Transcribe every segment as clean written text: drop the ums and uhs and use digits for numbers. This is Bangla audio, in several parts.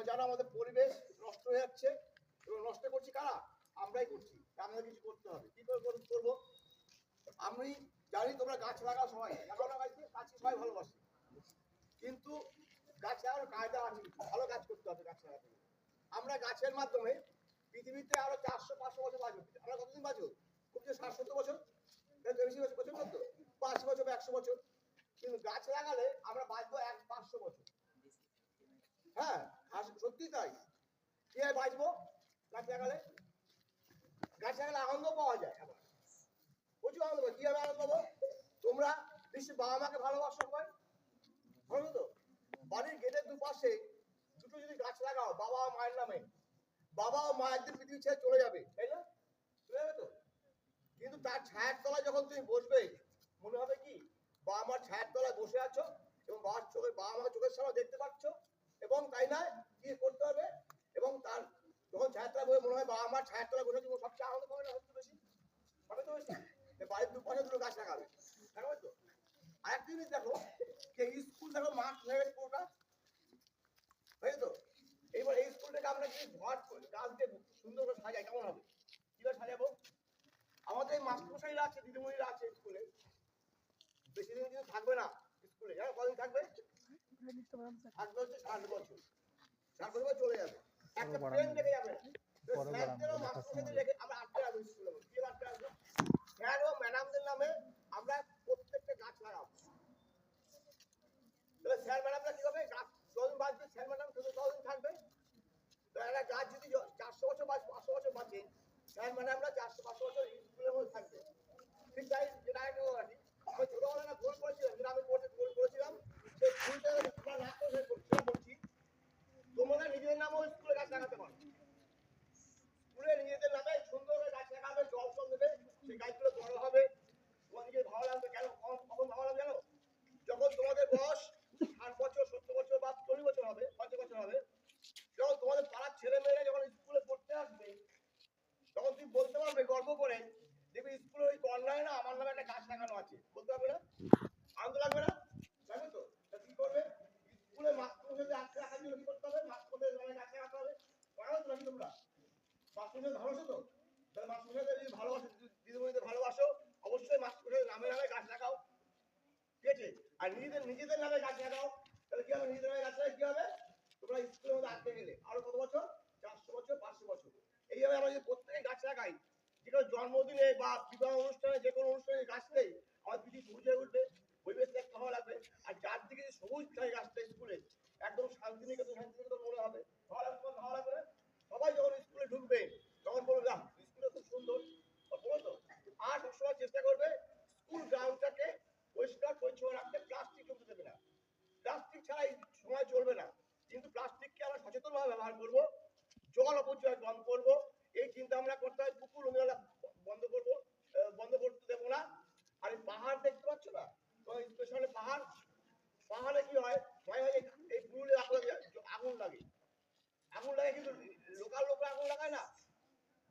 তোমরা জানো আমাদের পরিবেশ নষ্ট হয়ে যাচ্ছে এবং নষ্ট করছি কারা? আমরাই করছি। আমাদের কিছু করতে হবে। কি করে করবো? আমি জানি তোমরা গাছ লাগাও, সবাই লাগাও না, গাছ সবাই ভালোবাসে, কিন্তু গাছ লাগানোর কায়দা আছে, ভালো কাজ করতে হবে গাছ লাগাতে। আমরা গাছের মাধ্যমে পৃথিবীতে আরো 400-500 বছর বাঁচবো। আমরা কতদিন বাঁচবো? খুব যে 60-70 বছর, বেশি বছর পর্যন্ত 5 বছর বা 100 বছর। কিন্তু গাছ লাগালে আমরা বাঁচবো 500 বছর। হ্যাঁ, সত্যি তাই। কিভাবে বাঁচবো? গাছ লাগালে আনন্দ পাওয়া যায়, আবার প্রচুর আনন্দ পাবো। কিভাবে আনন্দ পাবো? তোমরা নিশ্চয়ই বাবা মাকে ভালোবাসো, সবাই ভালো তো? বাড়ির গেটের দুপাশে দুটো যদি গাছ লাগাও বাবা মায়ের নামে, বাবা ও মা একদিন পৃথিবী ছেড়ে চলে যাবে, তাই না? চলে যাবে তো। কিন্তু তার ছায়ার তলায় যখন তুমি বসবে, মনে হবে কি বাবা মার ছায়ার তলায় বসে আছো এবং বাবা মাকে চোখের সামনে দেখতে পাচ্ছ, এবং তাই না কি করতে হবে, এবং তার যখন ছায়ার তলায় বসে মনে হয় বাবা মার ছায়ার তলায় বসে তুমি সবচেয়ে আনন্দ পাবে না? সবচেয়ে বেশি হবে তো বেশি। বাড়ির দুপাশে দুটো গাছ লাগাবে, লাগাবে তো। আরেকটা জিনিস দেখো, যে স্কুল দেখো মাঠ হয়ে গেছে পুরোটা, হয়ে তো। এইবার এই স্কুলটাকে আমরা যদি গাছ দিয়ে সুন্দর করে সাজাই কেমন হবে? কিভাবে সাজাবো? আমাদের মাস্টারমশাইরা আছে, দিদিমণিরা আছে স্কুলে, বেশি দিন কিন্তু থাকবে না স্কুলে। জানো কদিন থাকবে? থাকবে হচ্ছে 60 বছর। 60 বছর চলে যাবে, একটা ট্রেন রেখে যাবে। স্যারদেরও মাস্টারমশাইদের রেখে আমরা আটকে রাখবো স্কুলে। কি আটকে রাখবো? স্যার ও ম্যাডামদের নামে আমরা প্রত্যেকটা গাছ লাগাবো। তাহলে স্যার ম্যাডামরা কি হবে? গাছ যতদিন বাঁচবে স্যার ম্যাডাম ততদিন থাকবে। তো একটা গাছ যদি 400 বছর বা 500 বছর বাঁচে, স্যার ম্যাডামরা 400-500 বছর স্কুলের মধ্যে থাকবে। ঠিক তাই, যেটা একটা আমি ছোটবেলা গোল করেছিলাম, যেটা আমি করেছিলাম, সেই ভুলটা তোমরা না করে বলছি, তোমরা নিজেদের নামেও স্কুলে গাছ লাগাতে পারো। স্কুলে নিজেদের নামে সুন্দর করে গাছ লাগাবে, জল দেবে, সেই গাছগুলো বড় হবে, তোমার নিজের ভালো লাগবে। কেন কখন ভালো লাগবে জানো? যখন তোমাদের বয়স 60 বছর, 70 বছর বা 40 বছর হবে, 50 বছর হবে, যখন তোমাদের পাড়ার ছেলে মেয়েরা যখন স্কুলে পড়তে আসবে, তখন তুমি বলতে পারবে গর্ব করে, দেখবি স্কুলের ওই কর্নারে না আমার নামে একটা গাছ লাগানো আছে, বলতে পারবে না? আনন্দ লাগবে না? লাগবে তো। কি করবে? স্কুলে মাস্টারমশাইদের আটকে রাখার জন্য কি করতে হবে? মাস্টারমশাইদের নামে গাছ লাগাতে হবে। পারো তো নাকি তোমরা? মাস্টারমশাইদের ভালোবাসো তো? তাহলে মাস্টারমশাইদের যদি ভালোবাসো, দিদিমণিদের ভালোবাসো, অবশ্যই মাস্টারমশাইদের নামে গাছ লাগাও, ঠিক আছে? আর নিজেদের নামে গাছ লাগাও। তাহলে কি হবে? নিজেদের নামে গাছ লাগালে কি হবে? তোমরা স্কুলের মধ্যে আটকে গেলে আরো কত বছর? 400 বছর, 500 বছর। এইভাবে আমরা যদি প্রত্যেকে গাছ লাগাই, যে কোনো জন্মদিনে বা বিবাহ অনুষ্ঠানে, যে কোনো অনুষ্ঠানে গাছ নেই, আমার পৃথিবী সবুজ হয়ে উঠবে, পরিবেশ দেখতে ভালো লাগবে। আর যার দিকে সবুজ থাকে গাছটা স্কুলে, একদম শান্তিনিকেতন মনে হবে। ভালো লাগবে না? সবাই যখন স্কুলে ঢুকবে তখন বলবে না স্কুলে খুব সুন্দর, বলো তো। আর সবসময় চেষ্টা করবে স্কুল গ্রাউন্ডটাকে পরিষ্কার পরিচ্ছন্ন রাখতে। প্লাস্টিক জমতে দেবে না। প্লাস্টিক ছাড়া এই সময় চলবে না। কিন্তু প্লাস্টিককে আমরা সচেতনভাবে ব্যবহার করব, জল অপচয় বন্ধ করব, এই চিন্তা আমরা করতে হয়। পুকুর বন্ধ করব, বন্ধ করতে দেবো না। আর এই পাহাড় দেখতে পাচ্ছ না, স্পেশালি পাহাড়ে কি হয়, এই পুরুলিয়া আগুন লাগে, কিন্তু লোকরা আগুন লাগায় না,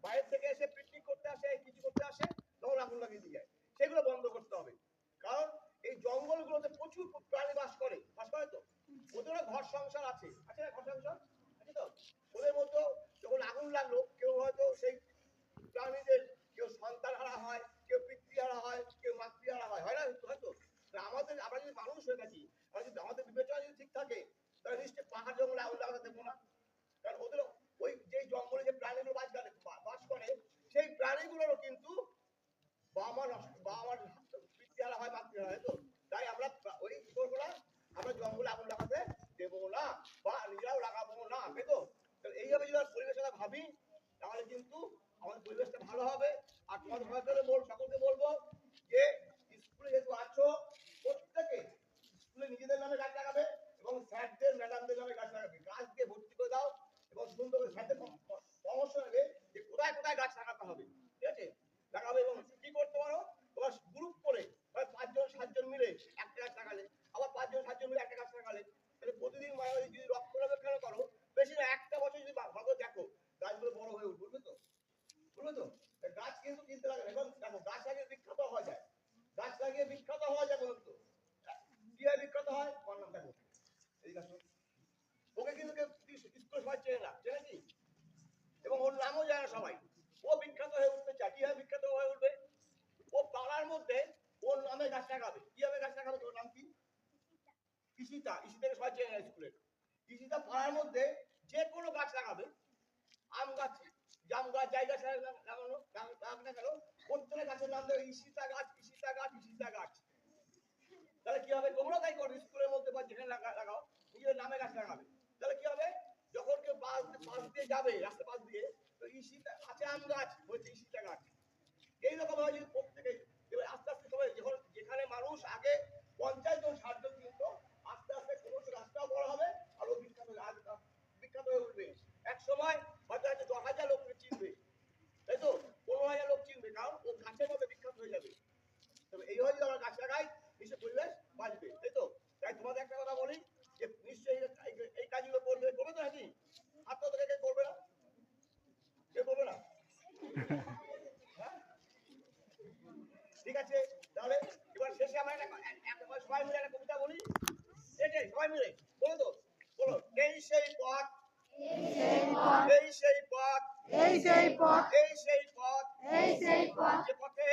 বাইরে থেকে এসে পিকনিক করতে আসে, কিছু করতে আসে, তখন আগুন লাগিয়ে দিয়ে যায়। সেগুলো বন্ধ করতে হবে। কারণ এই জঙ্গলগুলোতে প্রচুর প্রাণী বাস করে তো, ওদেরও ঘর সংসার আছে না? ঘর সংসার আছে তো। ওদের মধ্যে যখন আগুন লাগলো, কেউ হয়তো সেই প্রাণীদের কেউ সন্তান হারা হয়, কেউ পিতৃহারা হয়, কেউ মাতৃহারা হয়, হয় না? হয়তো আমরা যদি মানুষ হয়ে থাকি, আমাদের বিবেচনা যদি ঠিক থাকে, তাহলে নিশ্চয়ই পাহাড় জঙ্গলে আগুন লাগাতে দেবো না। কারণ ওদের ওই যে জঙ্গলে যে প্রাণীগুলো বাস করে, সেই প্রাণীগুলোরও কিন্তু বাবা মার পিতৃহারা হয়, মাতৃহারা হয় তো। তাই আমরা ওই কি করবো না, আমরা জঙ্গলে আগুন লাগাতে দেবো না, বা নিজেরাও লাগাবো না, তাই তো। এইভাবে যদি পরিবেশের কথা ভাবি, তাহলে কিন্তু আমাদের পরিবেশটা ভালো হবে। আর তোমাদের সকলকে বলবো যে স্কুলে যেহেতু আছো, প্রত্যেকে স্কুলে নিজেদের নামে গাছ লাগাবে এবং স্যারদের ম্যাডামদের নামে গাছ লাগাবে। গাছ দিয়ে ভর্তি করে দাও এবং সুন্দর করে স্যারদের পরামর্শ নেবে যে কোথায় কোথায় গাছ লাগাতে হবে, ঠিক আছে? লাগাবে। এবং কি করতে পারো, তোমার গ্রুপ করে 5 জন 7 জন মিলে একটা গাছ লাগালে, আবার 5 জন 7 জন মিলে একটা গাছ লাগালে, তাহলে ওর নামও জানে না সবাই। ও বিখ্যাত হয়ে উঠতে চায়। কিভাবে বিখ্যাত হয়ে উঠবে? ও পাড়ার মধ্যে ওর নামে গাছ লাগাবে। কিভাবে গাছ লাগাবে? তোর নাম কি? ঈশিতা। ঈশিতাকে সবাই চেনে না স্কুলে। ঈশিতা পাড়ার মধ্যে যে কোনো গাছ লাগাবে, আম গাছ, জাম গাছ, যাই গাছ লাগানো লাগাক না কেন, প্রত্যেকটা গাছের নাম দেবে ঈশিতা গাছ, ঈশিতা গাছ, ঈশিতা গাছ। তাহলে কি হবে? তোমরা তাই করো স্কুলের মধ্যে বা যেখানে লাগাও, নিজের নামে গাছ লাগাবে। তাহলে কি হবে? যখন কেউ পাশ দিয়ে যাবে, রাস্তা পাশ দিয়ে, তো ঈশিতা আছে আম গাছ, হচ্ছে ঈশিতা গাছ। এইরকম ভাবে যদি প্রত্যেকে, এবার আস্তে আস্তে সবাই, যখন যেখানে মানুষ আগে 50 জন 60 জন চিনত, আস্তে আস্তে ক্রমশ রাস্তাও বড় হবে আর ও বিখ্যাত হয়ে উঠবে। এক সময় হয়তো 10,000 লোককে চিনবে, তাই তো? 15,000 লোক চিনবে, কারণ ও গাছের মধ্যে বিখ্যাত হয়ে যাবে। তবে এইভাবে যদি আমরা গাছ লাগাই, নিশ্চয় পরিবেশ বাঁচবে, তাই তো? তাই তোমাদের একটা কথা বলি, যে নিশ্চয়ই এই কাজগুলো করবে তো নাকি? হাত তো কে করবে না? কে করবে না? ঠিক আছে, তাহলে এবার শেষে আমরা সবাই মিলে একটা কবিতা বলি। সবাই মিলে বলো তো, বলো। এই সেই পথ, এই সেই পথ, এই সেই পথ, এই সেই পথ, এই সেই পথ, যে পথে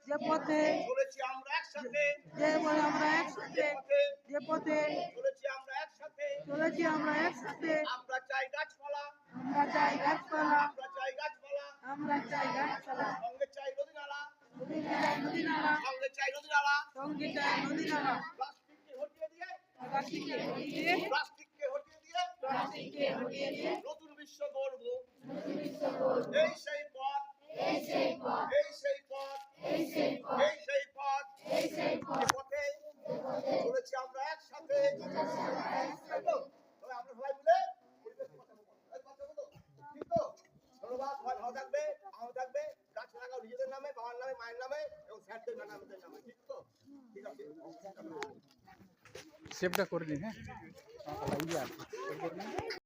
যে পথে চলেছি আমরা একসাথে, যে বলে আমরা একসাথে, যে পথে চলেছি আমরা একসাথে, চলেছি আমরা একসাথে, আমরা চাই গাছপালা, আমরা চাই গাছপালা, আমরা চাই গাছপালা, আমরা চাই গাছপালা, সঙ্গে চাই নদী নালা, সঙ্গে চাই নদী নালা, সঙ্গে চাই নদী নালা, সঙ্গে চাই নদী নালা, প্লাস্টিককে হটিয়ে দিয়ে, প্লাস্টিককে হটিয়ে দিয়ে, প্লাস্টিককে হটিয়ে দিয়ে, প্লাস্টিককে হটিয়ে দিয়ে নতুন বিশ্ব গড়ব। নতুন বিশ্ব গড়ব। এই সেই পথ, এই সেই পথ, এই সেই পথ, এই সেই পথ, এই সেই পথ, এই সেই পথ, যে পথে চলেছি আমরা একসাথে, তাই তো? তবে আমরা সবাই মিলে পরিবেশ বাঁচাবো। বাঁচাবো তো? ঠিক তো? ধন্যবাদ। সবাই ভালো থাকবে, ভালো থাকবে। গাছ লাগাও নিজেদের নামে, বাবার নামে, মায়ের নামে এবং স্যারদের নামে, নামে। ঠিক তো? ঠিক আছে। সেভটা করে নিন, হ্যাঁ।